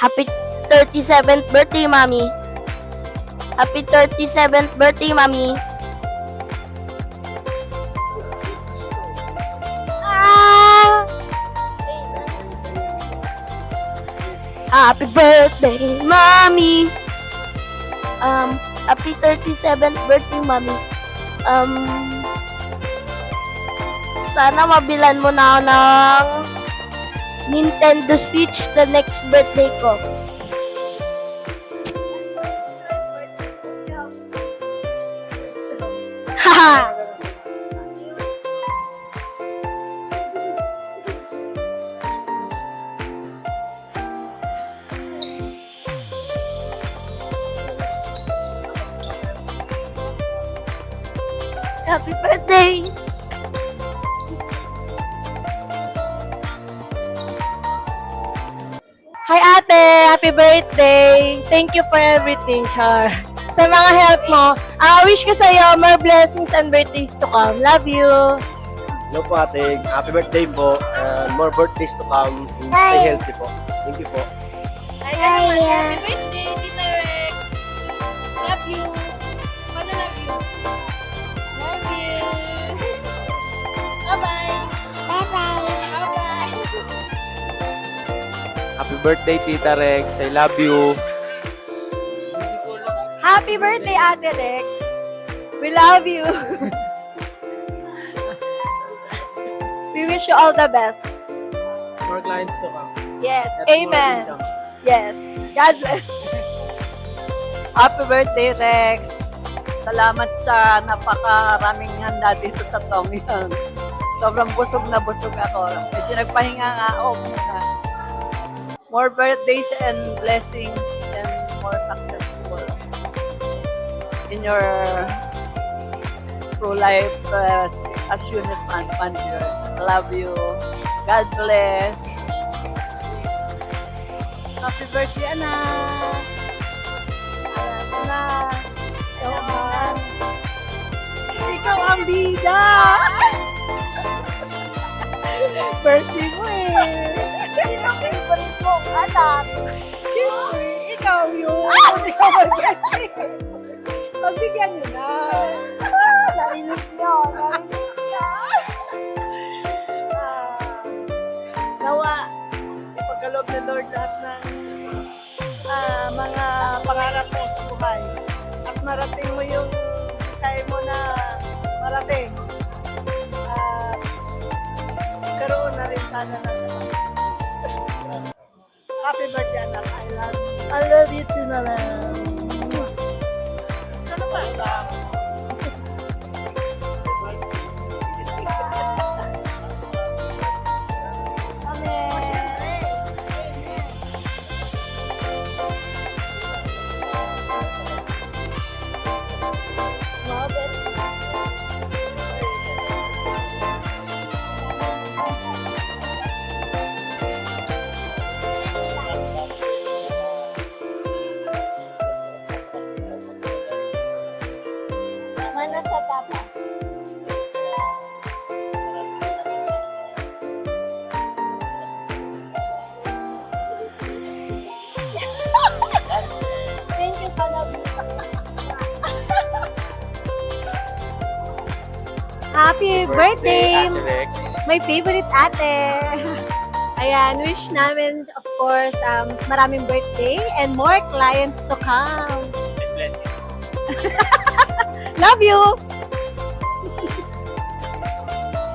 Happy 37th birthday, Mommy. Happy 37th birthday, Mommy. Ah! Happy birthday, Mommy. Happy 37th birthday, Mommy. Sana mabilan mo na ako ng Nintendo Switch sa next birthday ko. Haha! Happy birthday! Hi ate! Happy birthday! Thank you for everything, Char. Sa mga help mo, wish ko sa'yo more blessings and birthdays to come. Love you! Hello po ate, happy birthday po. More birthdays to come. And stay healthy po. Thank you po. Happy birthday, Tita Rex. Love you. Paano love you? Love you. Bye-bye. Bye-bye. Happy birthday, Tita Rex. I love you. Happy birthday, Ate Rex. We love you. We wish you all the best. More clients to come. Yes. Amen. Yes. God bless. Happy birthday, Rex! Salamat sa napakaraming handa dito sa Tongyang. Sobrang busog na busog ako. Medyo nagpahinga nga ako muna. More birthdays and blessings and more successful in your true life as unit manager. Love you. God bless. Happy birthday, anak! Anak! Ikaw ang bida! Birthday mo eh! Sino favorite mong anak? Siyempre, ikaw yun! Ikaw ang birthday! Pagbigyan nyo na! Narinig nyo! Narinig nyo! Nawa, sa pagkaloob ni Lord lahat ng mga pangarap mo sa buhay. At marating mo yung desire mo na marating. At karoon na rin sana ng happy birthday, anak. I love you too, Nana. Ano ba? Mana sa tapa? Thank you, Palabi. Happy birthday, Ate Rex. my favorite ate. Ayan, wish namin, of course, maraming birthday and more clients to come. Bless you. Love you!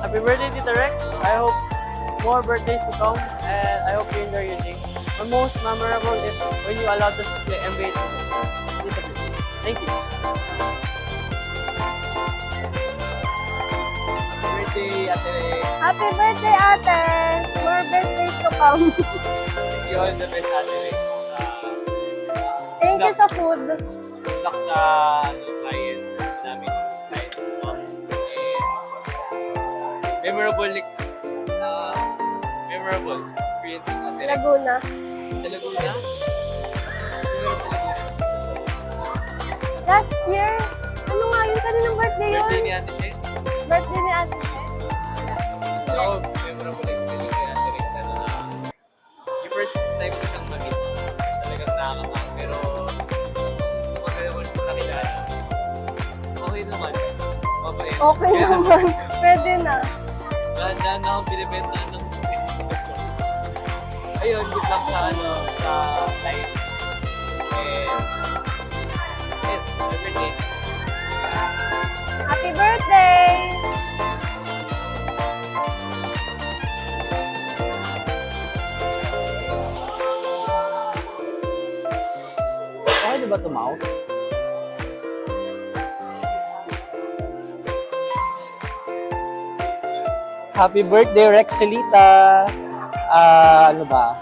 Happy birthday, Tita Rex. I hope more birthdays to come, and I hope you enjoy your day. The most memorable is when you allowed us to play NBA. Thank you. Happy birthday, Ate Rex. Happy birthday, ate! More birthdays to come. Thank you all the best, Ate Rex. Thank you sa food. Good luck sa clients namin. Clients, no? And memorable experience, Ate Rex. Laguna. Sa Laguna? Last year, ano nga yun? Kaninang birthday yun? Birthday ni Ate Che. Birthday ni ate. Ako, memorable experience kay Ate Rex. Ano na, yung first time ko siyang mag-meet. ako eh. Okay naman. Pwede na. Dahan-dahan na akong binibenta ng ayun, good luck sa sa life. And everything. Happy birthday! Okay na ba ito, mouse? Happy birthday, Rexelita! Ano ba?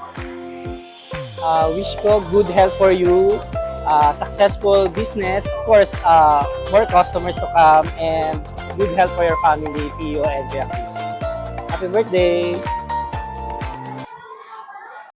Wish ko good health for you, successful business, of course, more customers to come, and good health for your family, Pio and Kuya Chris. Happy birthday!